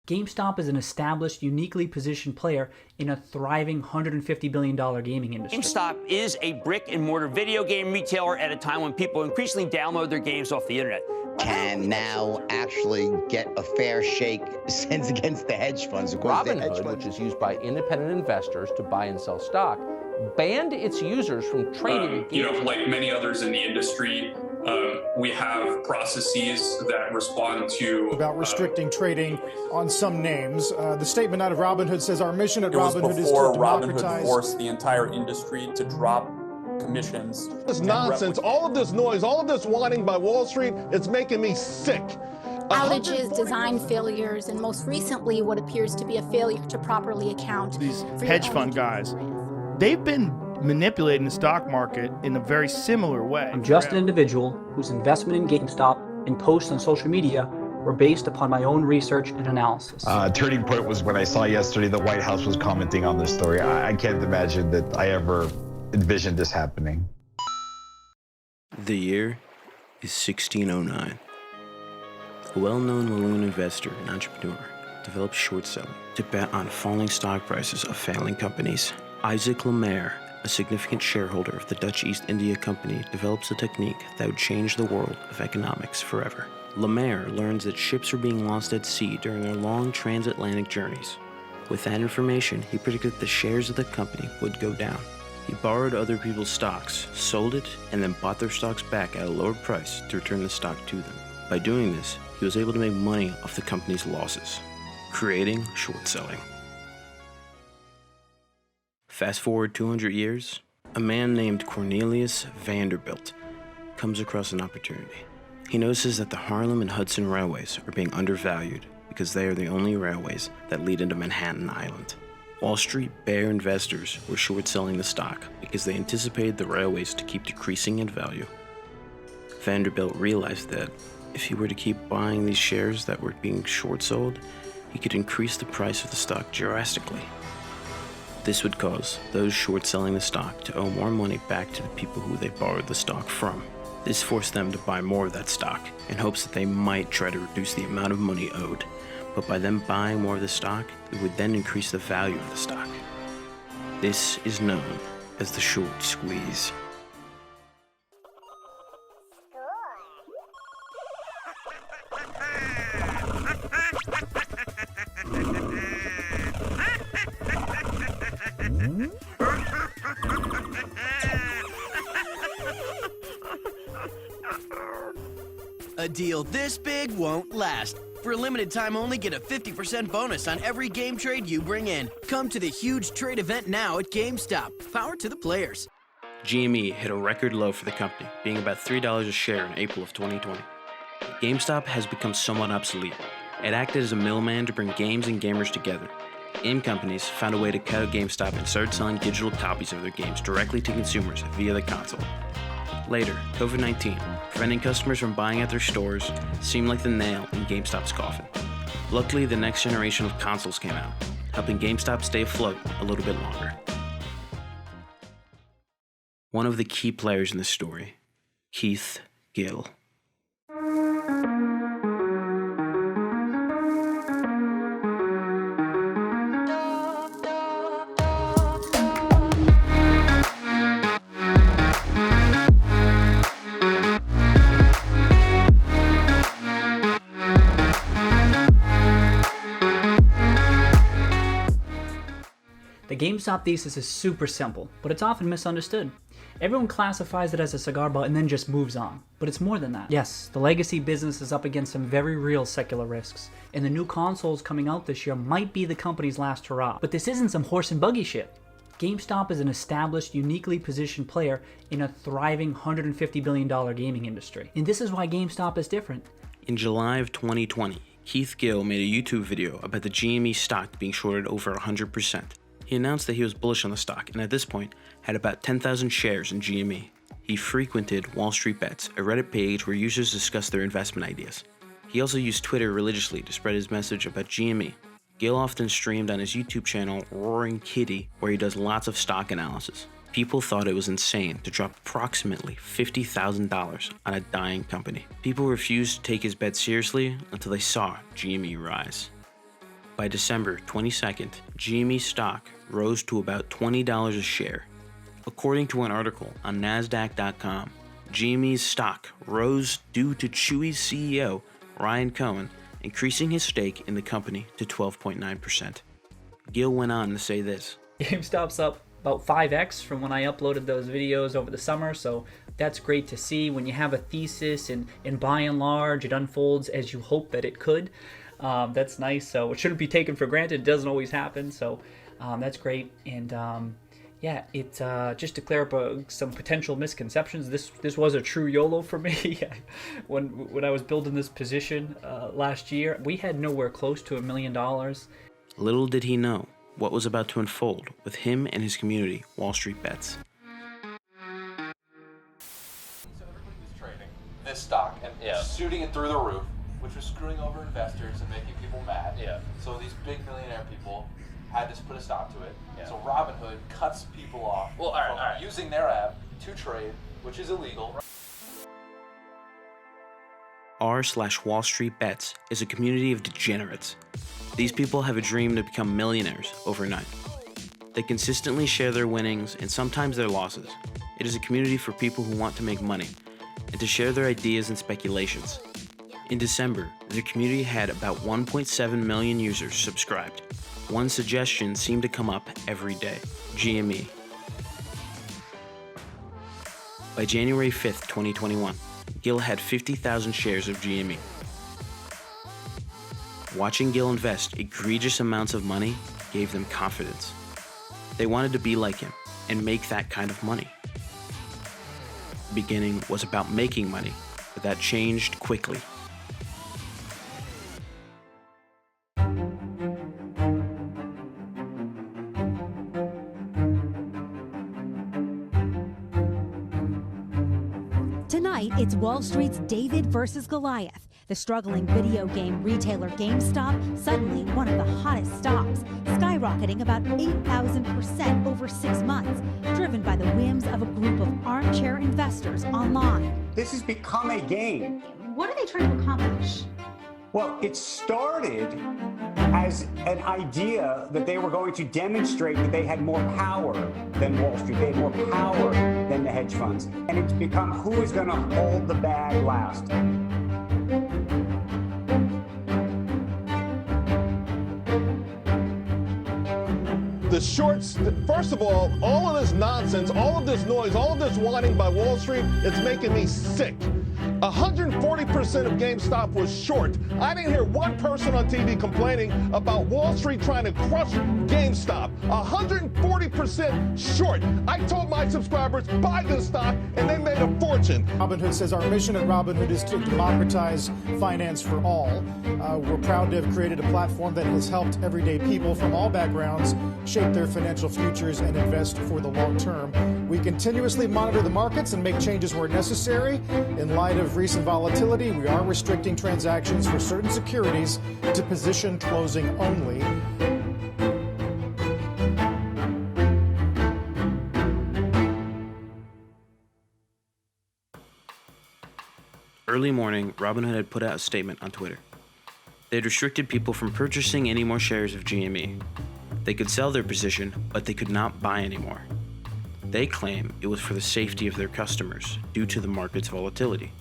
GameStop is an established, uniquely positioned player in a thriving $150 billion gaming industry. GameStop is a brick-and-mortar video game retailer at a time when people increasingly download their games off the internet. Can now actually get a fair shake since against the hedge funds. Robinhood, which is used by independent investors to buy and sell stock, banned its users from trading. Like many others in the industry, we have processes that respond to about restricting trading on some names. The statement out of Robinhood says our mission at Robinhood is to democratize. Robinhood forced the entire industry to drop commissions. This nonsense, all of this noise, all of this whining by Wall Street, it's making me sick. Outages, design failures, and most recently what appears to be a failure to properly account. These hedge fund guys, they've been manipulating the stock market in a very similar way. I'm just an individual whose investment in GameStop and posts on social media were based upon my own research and analysis. Turning point was when I saw yesterday the White House was commenting on this story. I can't imagine that I ever envisioned this happening. The year is 1609. A well-known Walloon investor and entrepreneur developed short selling to bet on falling stock prices of failing companies. Isaac Lemaire, a significant shareholder of the Dutch East India Company, develops a technique that would change the world of economics forever. Lemaire learns that ships are being lost at sea during their long transatlantic journeys. With that information, he predicted that the shares of the company would go down. He borrowed other people's stocks, sold it, and then bought their stocks back at a lower price to return the stock to them. By doing this, he was able to make money off the company's losses, creating short selling. Fast forward 200 years, a man named Cornelius Vanderbilt comes across an opportunity. He notices that the Harlem and Hudson railways are being undervalued because they are the only railways that lead into Manhattan Island. Wall Street bear investors were short selling the stock because they anticipated the railways to keep decreasing in value. Vanderbilt realized that if he were to keep buying these shares that were being short sold, he could increase the price of the stock drastically. This would cause those short selling the stock to owe more money back to the people who they borrowed the stock from. This forced them to buy more of that stock in hopes that they might try to reduce the amount of money owed. But by them buying more of the stock, it would then increase the value of the stock. This is known as the short squeeze. A deal this big won't last. For a limited time only, get a 50% bonus on every game trade you bring in. Come to the huge trade event now at GameStop. Power to the players. GME hit a record low for the company, being about $3 a share in April of 2020. GameStop has become somewhat obsolete. It acted as a middleman to bring games and gamers together. Game companies found a way to cut out GameStop and started selling digital copies of their games directly to consumers via the console. Later, COVID-19, preventing customers from buying at their stores, seemed like the nail in GameStop's coffin. Luckily, the next generation of consoles came out, helping GameStop stay afloat a little bit longer. One of the key players in this story, Keith Gill. The GameStop thesis is super simple, but it's often misunderstood. Everyone classifies it as a cigar butt and then just moves on. But it's more than that. Yes, the legacy business is up against some very real secular risks, and the new consoles coming out this year might be the company's last hurrah. But this isn't some horse and buggy shit. GameStop is an established, uniquely positioned player in a thriving $150 billion gaming industry. And this is why GameStop is different. In July of 2020, Keith Gill made a YouTube video about the GME stock being shorted over 100%. He announced that he was bullish on the stock and at this point had about 10,000 shares in GME. He frequented Wall Street Bets, a Reddit page where users discussed their investment ideas. He also used Twitter religiously to spread his message about GME. Gill often streamed on his YouTube channel Roaring Kitty, where he does lots of stock analysis. People thought it was insane to drop approximately $50,000 on a dying company. People refused to take his bet seriously until they saw GME rise. By December 22nd, GME stock rose to about $20 a share. According to an article on NASDAQ.com, GME's stock rose due to Chewy's CEO, Ryan Cohen, increasing his stake in the company to 12.9%. Gil went on to say this. GameStop's up about 5x from when I uploaded those videos over the summer, so that's great to see. When you have a thesis and by and large it unfolds as you hope that it could, that's nice. So it shouldn't be taken for granted. It doesn't always happen, so that's great. And yeah, it just to clear up some potential misconceptions, this was a true YOLO for me. when I was building this position last year, we had nowhere close to $1 million. Little did he know what was about to unfold with him and his community, Wall Street Bets. So everybody was trading this stock and shooting it through the roof, which was screwing over investors and making people mad. Yeah. So these big millionaire people had to put a stop to it. Yeah. So Robinhood cuts people off from using their app to trade, which is illegal. r/Wall Street Bets is a community of degenerates. These people have a dream to become millionaires overnight. They consistently share their winnings and sometimes their losses. It is a community for people who want to make money and to share their ideas and speculations. In December, their community had about 1.7 million users subscribed. One suggestion seemed to come up every day: GME. By January 5th, 2021, Gil had 50,000 shares of GME. Watching Gil invest egregious amounts of money gave them confidence. They wanted to be like him and make that kind of money. The beginning was about making money, but that changed quickly. Tonight, it's Wall Street's David versus Goliath. The struggling video game retailer GameStop, suddenly one of the hottest stocks, skyrocketing about 8,000% over 6 months, driven by the whims of a group of armchair investors online. This has become a game. What are they trying to accomplish? Well, it started as an idea that they were going to demonstrate that they had more power than Wall Street. They had more power than the hedge funds. And it's become who is going to hold the bag last. The shorts, first of all of this nonsense, all of this noise, all of this whining by Wall Street, it's making me sick. 140% of GameStop was short. I didn't hear one person on TV complaining about Wall Street trying to crush GameStop. 140% short. I told my subscribers, buy this stock, and they made a fortune. Robinhood says our mission at Robinhood is to democratize finance for all. We're proud to have created a platform that has helped everyday people from all backgrounds shape their financial futures and invest for the long term. We continuously monitor the markets and make changes where necessary. In light of recent volatility, we are restricting transactions for certain securities to position closing only. Early morning, Robinhood had put out a statement on Twitter. They had restricted people from purchasing any more shares of GME. They could sell their position, but they could not buy anymore. They claim it was for the safety of their customers due to the market's volatility.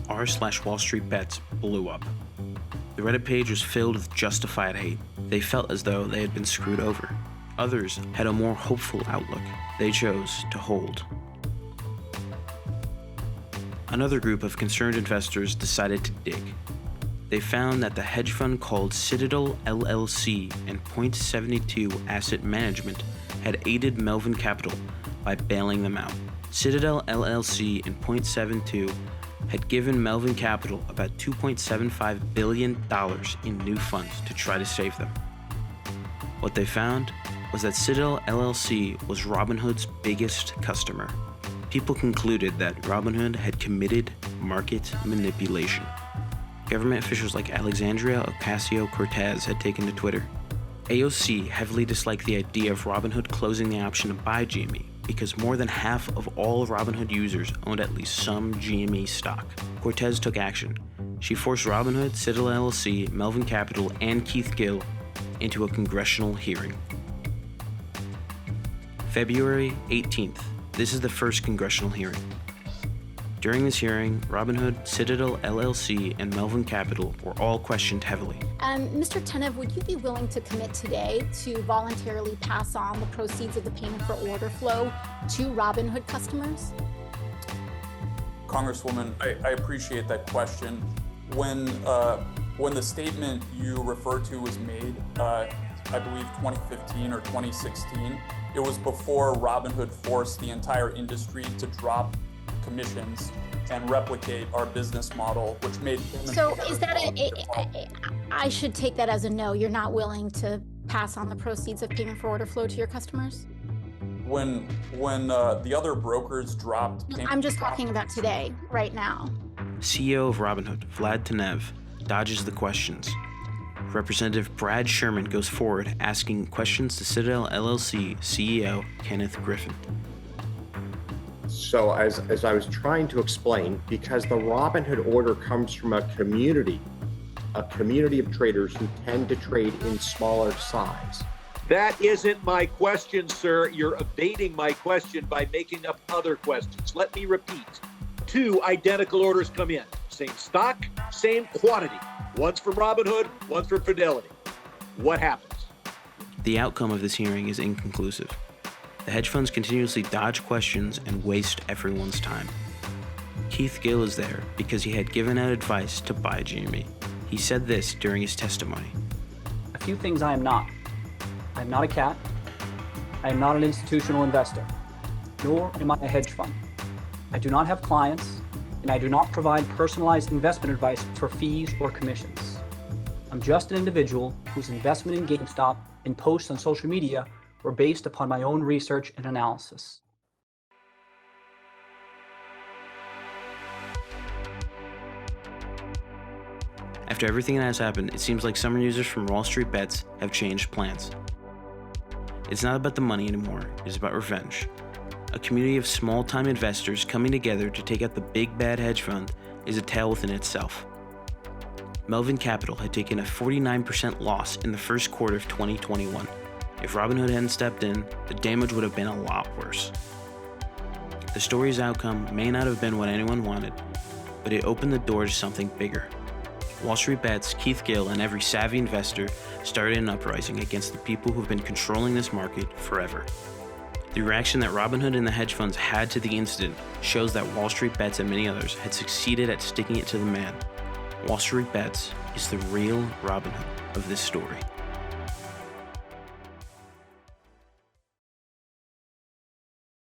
r/Wall Street Bets blew up. The Reddit page was filled with justified hate. They felt as though they had been screwed over. Others had a more hopeful outlook. They chose to hold. Another group of concerned investors decided to dig. They found that the hedge fund called Citadel LLC and Point72 Asset Management had aided Melvin Capital by bailing them out. Citadel LLC and Point72 had given Melvin Capital about $2.75 billion in new funds to try to save them. What they found was that Citadel LLC was Robinhood's biggest customer. People concluded that Robinhood had committed market manipulation. Government officials like Alexandria Ocasio-Cortez had taken to Twitter. AOC heavily disliked the idea of Robinhood closing the option to buy GME because more than half of all Robinhood users owned at least some GME stock. Cortez took action. She forced Robinhood, Citadel LLC, Melvin Capital, and Keith Gill into a congressional hearing. February 18th. This is the first congressional hearing. During this hearing, Robinhood, Citadel LLC, and Melvin Capital were all questioned heavily. Mr. Tenev, would you be willing to commit today to voluntarily pass on the proceeds of the payment for order flow to Robinhood customers? Congresswoman, I appreciate that question. When the statement you refer to was made, I believe 2015 or 2016, it was before Robinhood forced the entire industry to drop commissions and replicate our business model, which made payments. So is that I should take that as a no, you're not willing to pass on the proceeds of payment for order flow to your customers? When the other brokers dropped payments. I'm just talking about today, right now. CEO of Robinhood, Vlad Tenev, dodges the questions. Representative Brad Sherman goes forward asking questions to Citadel LLC CEO Kenneth Griffin. So as I was trying to explain, because the Robinhood order comes from a community of traders who tend to trade in smaller size. That isn't my question, sir. You're evading my question by making up other questions. Let me repeat. 2 identical orders come in. Same stock, same quantity. One's from Robinhood, one's from Fidelity. What happens? The outcome of this hearing is inconclusive. The hedge funds continuously dodge questions and waste everyone's time. Keith Gill is there because he had given out advice to buy GME. He said this during his testimony. A few things I am not. I am not a cat. I am not an institutional investor. Nor am I a hedge fund. I do not have clients, and I do not provide personalized investment advice for fees or commissions. I'm just an individual whose investment in GameStop and posts on social media were based upon my own research and analysis. After everything that has happened, it seems like some users from Wall Street Bets have changed plans. It's not about the money anymore, it is about revenge. A community of small-time investors coming together to take out the big bad hedge fund is a tale within itself. Melvin Capital had taken a 49% loss in the first quarter of 2021. If Robinhood hadn't stepped in, the damage would have been a lot worse. The story's outcome may not have been what anyone wanted, but it opened the door to something bigger. Wall Street Bets, Keith Gill, and every savvy investor started an uprising against the people who've been controlling this market forever. The reaction that Robinhood and the hedge funds had to the incident shows that Wall Street Bets and many others had succeeded at sticking it to the man. Wall Street Bets is the real Robinhood of this story.